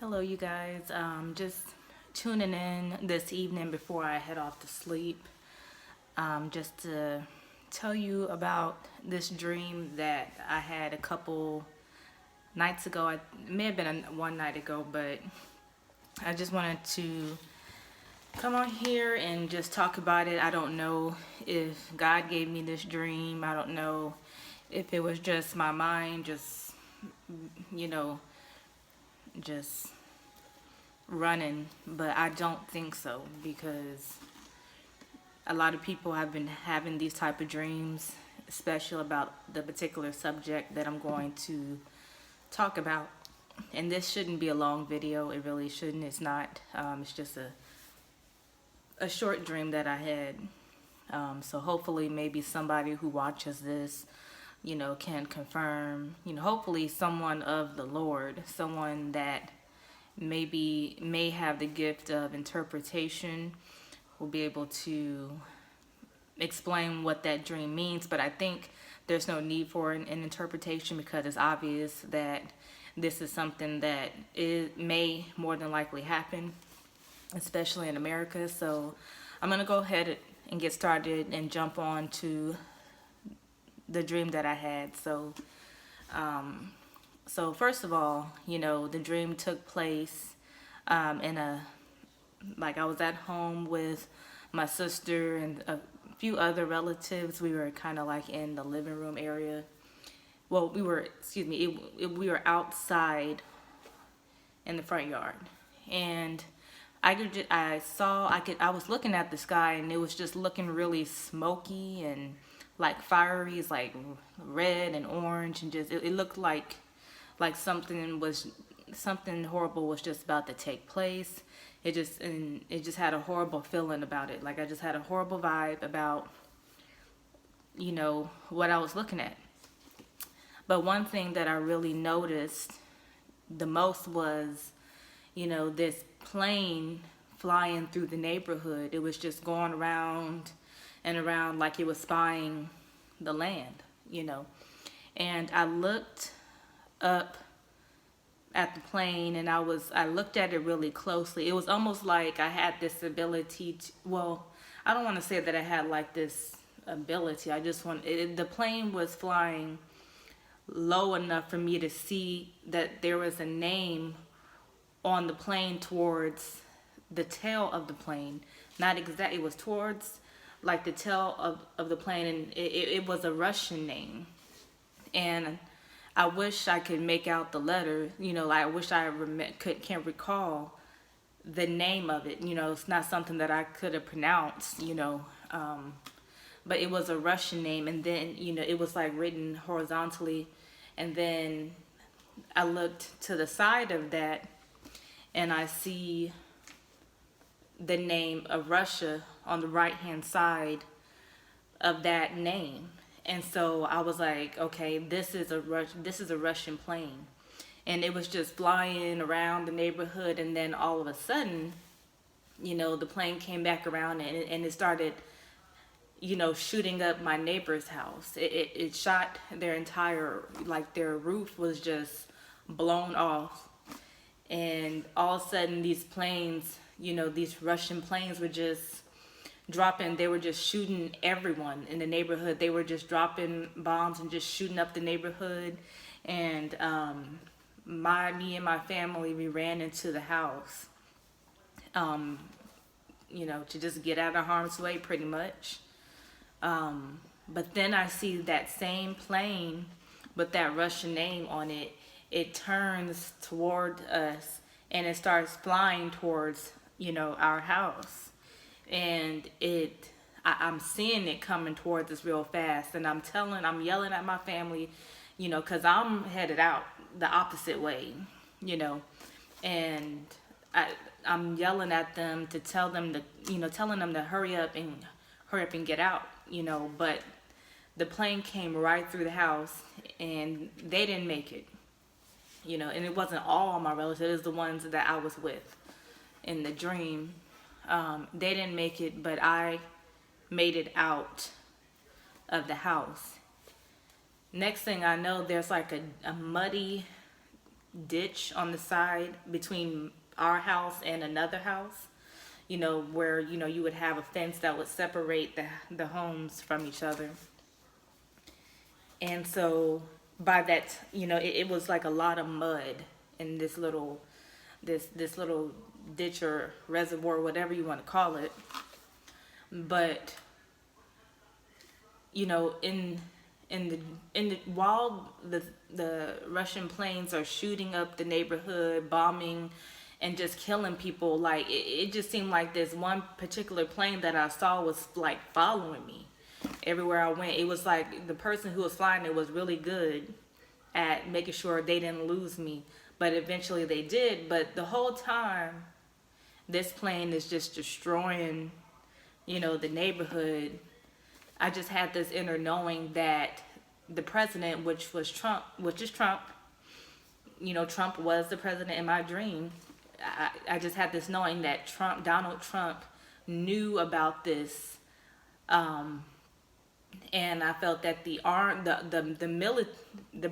Hello, you guys. Just tuning in this evening before I head off to sleep. Just to tell you about this dream that I had a couple nights ago. It may have been one night ago, but I just wanted to come on here and just talk about it. I don't know if God gave me this dream. I don't know if it was just my mind, you know, just running, but I don't think so because a lot of people have been having these type of dreams, especially about the particular subject that I'm going to talk about. And this shouldn't be a long video. It really shouldn't. It's not. It's just a short dream that I had. So hopefully maybe somebody who watches this, can confirm, hopefully someone of the Lord, someone that may have the gift of interpretation will be able to explain what that dream means. But I think there's no need for an interpretation because it's obvious that this is something that may more than likely happen, especially in America. So I'm going to go ahead and get started and jump on to the dream that I had. So first of all, the dream took place I was at home with my sister and a few other relatives. We were kind of like in the living room area. Well, we were outside in the front yard. And I was looking at the sky and it was just looking really smoky and like fiery. It's like red and orange and just, it looked like something horrible was just about to take place. It just had a horrible feeling about it. Like I just had a horrible vibe about, what I was looking at. But one thing that I really noticed the most was, this plane flying through the neighborhood. It was just going around and around like it was spying the land. And I looked up at the plane and I looked at it really closely. It was almost like I had this ability to, well, I don't want to say that I had like this ability. The plane was flying low enough for me to see that there was a name on the plane towards the tail of the plane. Not exactly, it was towards like the tail of the plane, and it was a Russian name. And I wish I could make out the letter, I wish I can't recall the name of it. It's not something that I could have pronounced, but it was a Russian name. And then, it was like written horizontally. And then I looked to the side of that and I see the name of Russia on the right-hand side of that name. And so I was like, okay, this is a Russian plane. And it was just flying around the neighborhood, and then all of a sudden, the plane came back around and it started, shooting up my neighbor's house. It shot their their roof was just blown off. And all of a sudden these planes, these Russian planes were just dropping. They were just shooting everyone in the neighborhood. They were just dropping bombs and just shooting up the neighborhood. And me and my family, we ran into the house, to just get out of harm's way pretty much. But then I see that same plane with that Russian name on it. It turns toward us and it starts flying towards, our house. And I'm seeing it coming towards us real fast. And I'm yelling at my family, cause I'm headed out the opposite way, and I'm yelling at them to telling them to hurry up and get out, but the plane came right through the house and they didn't make it, and it wasn't all my relatives. It was the ones that I was with in the dream. They didn't make it, but I made it out of the house. Next thing I know, there's like a muddy ditch on the side between our house and another house, where, you would have a fence that would separate the homes from each other. And so by that, it was like a lot of mud in this little ditch or reservoir, whatever you want to call it. But while the Russian planes are shooting up the neighborhood, bombing and just killing people, like it just seemed like this one particular plane that I saw was like following me everywhere I went. It was like the person who was flying it was really good at making sure they didn't lose me, but eventually they did. But the whole time, this plane is just destroying, the neighborhood. I just had this inner knowing that the president, which is Trump, Trump was the president in my dream. I just had this knowing that Donald Trump knew about this, and I felt that the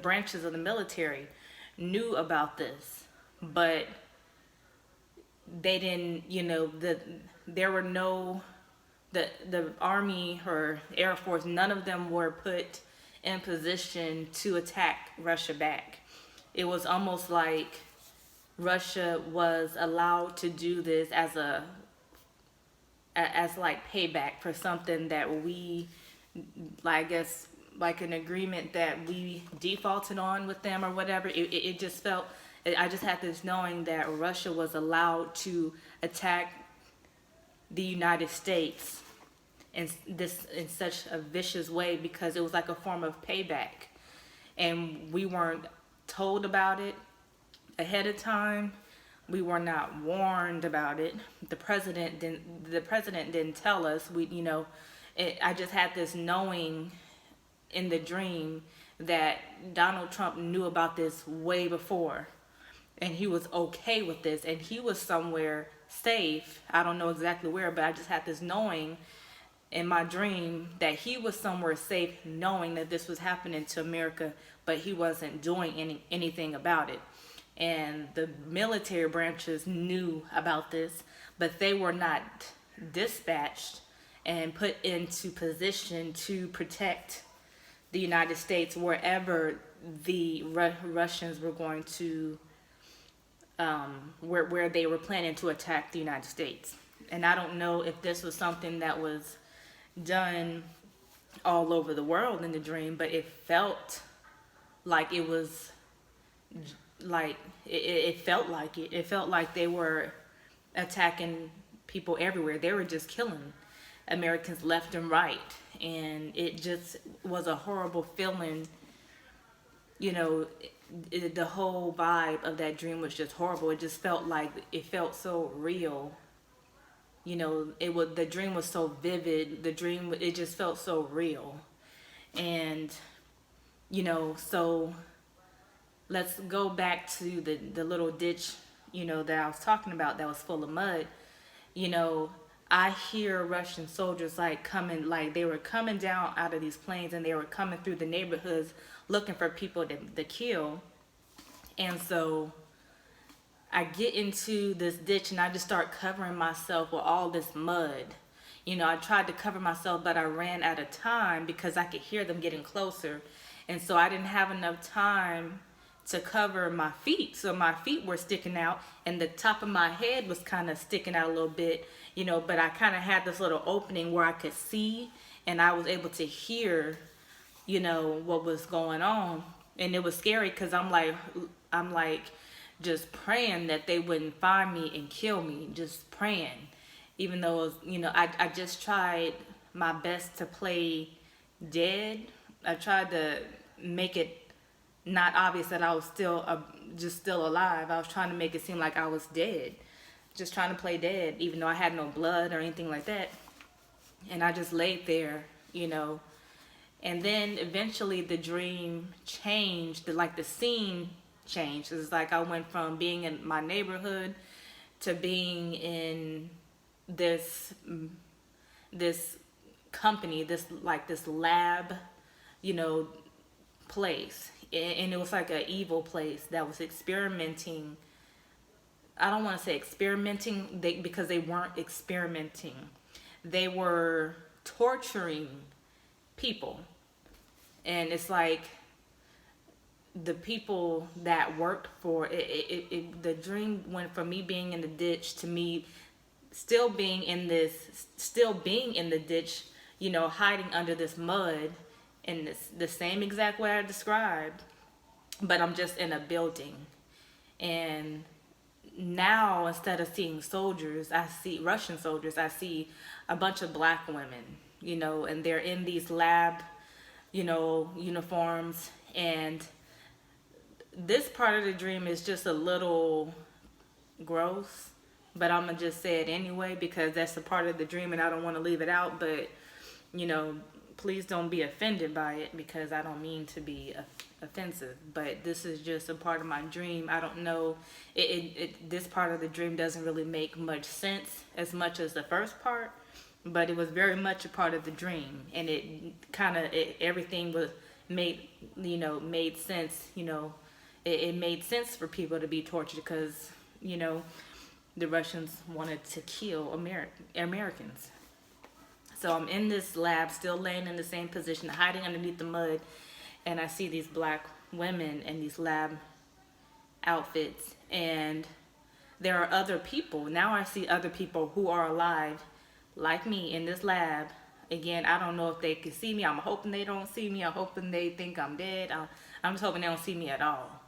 branches of the military knew about this, but they didn't. There were no the Army or Air Force. None of them were put in position to attack Russia back. It was almost like Russia was allowed to do this as like payback for something that we, I guess, like an agreement that we defaulted on with them or whatever. It just felt, I just had this knowing that Russia was allowed to attack the United States in such a vicious way because it was like a form of payback, and we weren't told about it ahead of time. We were not warned about it. The president didn't tell us. I just had this knowing in the dream that Donald Trump knew about this way before, and he was okay with this, and he was somewhere safe. I don't know exactly where, but I just had this knowing in my dream that he was somewhere safe, knowing that this was happening to America, but he wasn't doing anything about it. And the military branches knew about this, but they were not dispatched and put into position to protect the United States wherever the Russians were going to, where they were planning to attack the United States. And I don't know if this was something that was done all over the world in the dream, but it felt like it was like it felt like it. It felt like they were attacking people everywhere. They were just killing Americans left and right, and it just was a horrible feeling. The whole vibe of that dream was just horrible. It just felt like it felt so real. The dream was so vivid. It just felt so real, and so let's go back to the little ditch, that I was talking about that was full of mud. I hear Russian soldiers they were coming down out of these planes, and they were coming through the neighborhoods looking for people to kill. And so I get into this ditch and I just start covering myself with all this mud. I tried to cover myself, but I ran out of time because I could hear them getting closer. And so I didn't have enough time to cover my feet. So my feet were sticking out and the top of my head was kind of sticking out a little bit, but I kind of had this little opening where I could see and I was able to hear, what was going on. And it was scary because I'm like just praying that they wouldn't find me and kill me, just praying. Even though it was, I just tried my best to play dead. I tried to make it not obvious that I was still alive. I was trying to make it seem like I was dead, just trying to play dead, even though I had no blood or anything like that. And I just laid there, and then eventually the dream changed, the scene changed. It's like I went from being in my neighborhood to being in this company, this lab, place. and it was like an evil place that was experimenting. I don't want to say experimenting, because they weren't experimenting. They were torturing people. And it's like the people that worked for it, the dream went from me being in the ditch to me still being in the ditch, hiding under this mud in the same exact way I described, but I'm just in a building. And now, instead of seeing soldiers, I see Russian soldiers. I see a bunch of black women, and they're in these lab, uniforms. And this part of the dream is just a little gross, but I'm gonna just say it anyway because that's a part of the dream and I don't want to leave it out. But please don't be offended by it because I don't mean to be offensive, but this is just a part of my dream. I don't know, this part of the dream doesn't really make much sense as much as the first part, but it was very much a part of the dream, and it kind of everything was made sense. It made sense for people to be tortured because the Russians wanted to kill Americans. So I'm in this lab, still laying in the same position, hiding underneath the mud, and I see these black women in these lab outfits, and there are other people. Now I see other people who are alive, like me, in this lab. Again, I don't know if they can see me. I'm hoping they don't see me. I'm hoping they think I'm dead. I'm just hoping they don't see me at all.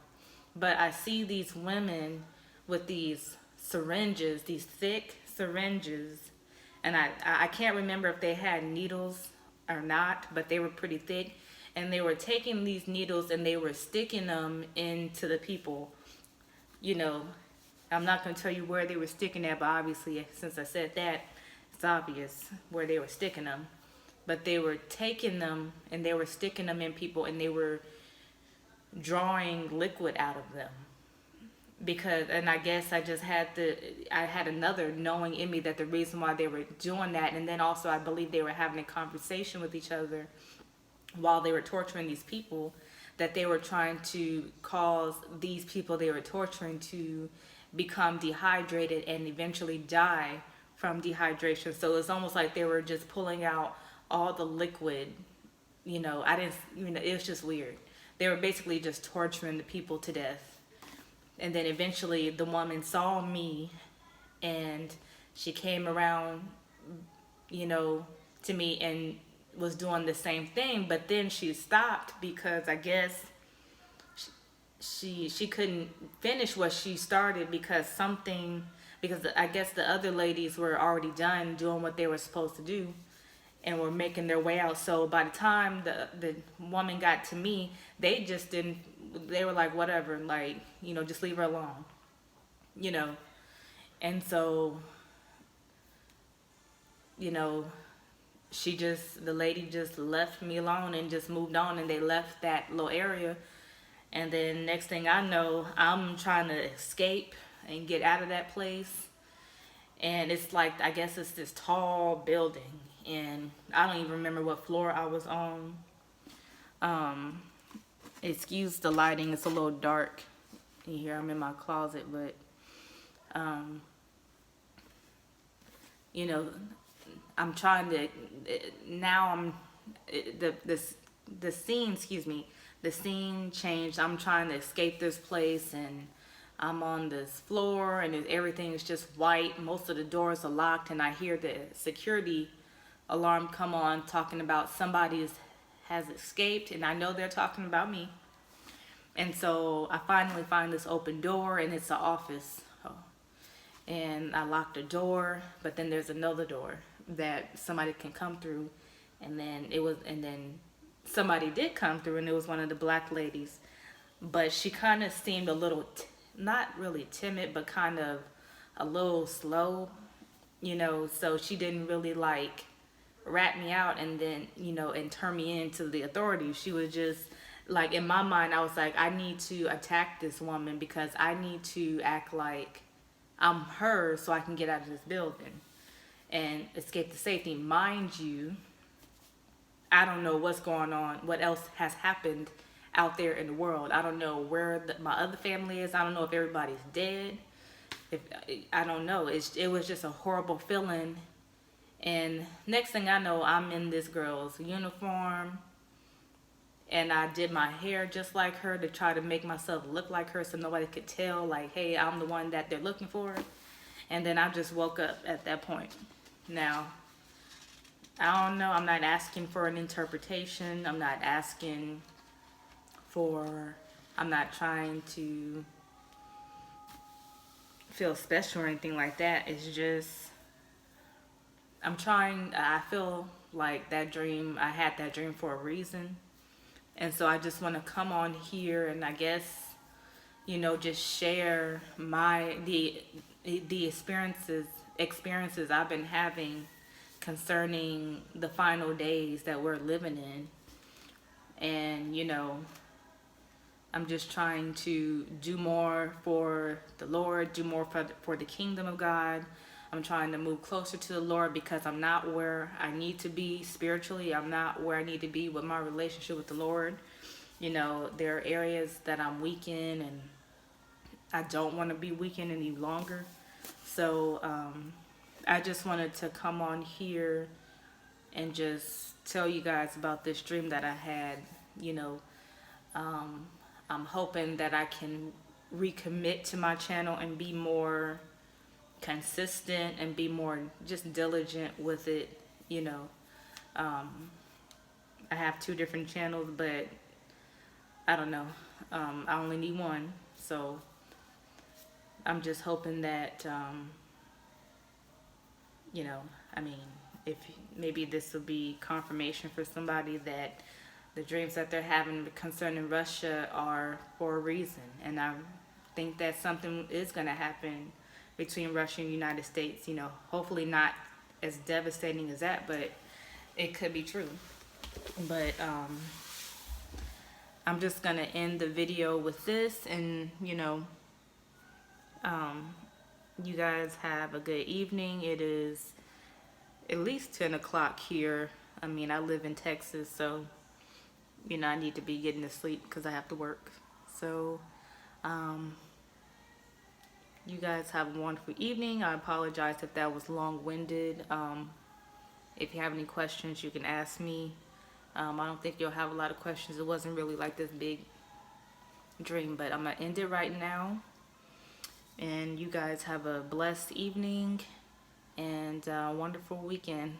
But I see these women with these syringes, these thick syringes, and I can't remember if they had needles or not, but they were pretty thick. And they were taking these needles and they were sticking them into the people. I'm not going to tell you where they were sticking at, but obviously, since I said that, it's obvious where they were sticking them. But they were taking them and they were sticking them in people, and they were drawing liquid out of them. And I guess I had another knowing in me that the reason why they were doing that, and then also I believe they were having a conversation with each other while they were torturing these people, that they were trying to cause these people they were torturing to become dehydrated and eventually die from dehydration. So it's almost like they were just pulling out all the liquid. It was just weird. They were basically just torturing the people to death. And then eventually the woman saw me and she came around, to me and was doing the same thing. But then she stopped because I guess she couldn't finish what she started because I guess the other ladies were already done doing what they were supposed to do and were making their way out. So by the time the woman got to me, they were like, whatever, like, just leave her alone, And so, the lady just left me alone and just moved on, and they left that little area. And then next thing I know, I'm trying to escape and get out of that place. And it's like, I guess it's this tall building, and I don't even remember what floor I was on. Excuse the lighting, it's a little dark in here. I'm in my closet, but I'm trying to the scene changed. I'm trying to escape this place, and I'm on this floor, and everything is just white. Most of the doors are locked, and I hear the security alarm come on talking about somebody has escaped, and I know they're talking about me. And so I finally find this open door, and it's an office. And I lock the door, but then there's another door that somebody can come through. And then somebody did come through, and it was one of the black ladies. But she kind of seemed a little, not really timid, but kind of a little slow, so she didn't really like rat me out and then, and turn me into the authorities. She was just like, in my mind, I was like, I need to attack this woman because I need to act like I'm her so I can get out of this building and escape to safety. Mind you, I don't know what's going on, what else has happened out there in the world. I don't know where my other family is. I don't know if everybody's dead. If I don't know, it was just a horrible feeling. And next thing I know, I'm in this girl's uniform, and I did my hair just like her to try to make myself look like her so nobody could tell, like, hey, I'm the one that they're looking for. And then I just woke up at that point. Now, I don't know, I'm not asking for an interpretation. I'm not asking for, I'm not trying to feel special or anything like that. It's just, I feel like that dream, I had that dream for a reason. And so I just want to come on here and I guess, just share the experiences I've been having concerning the final days that we're living in. And, I'm just trying to do more for the Lord, do more for the kingdom of God. I'm trying to move closer to the Lord because I'm not where I need to be spiritually. I'm not where I need to be with my relationship with the Lord. There are areas that I'm weak in, and I don't want to be weak in any longer. So I just wanted to come on here and just tell you guys about this dream that I had. I'm hoping that I can recommit to my channel and be more consistent and be more just diligent with it. I have 2 different channels, but I don't know. I only need one, so I'm just hoping that I mean, if maybe this will be confirmation for somebody that the dreams that they're having concerning Russia are for a reason. And I think that something is going to happen between Russia and the United States. Hopefully not as devastating as that, but it could be true. But I'm just going to end the video with this, and you guys have a good evening. It is at least 10 o'clock here. I mean, I live in Texas, so I need to be getting to sleep because I have to work. So you guys have a wonderful evening. I apologize if that was long-winded. If you have any questions, you can ask me. I don't think you'll have a lot of questions. It wasn't really like this big dream, but I'm gonna end it right now. And you guys have a blessed evening and a wonderful weekend.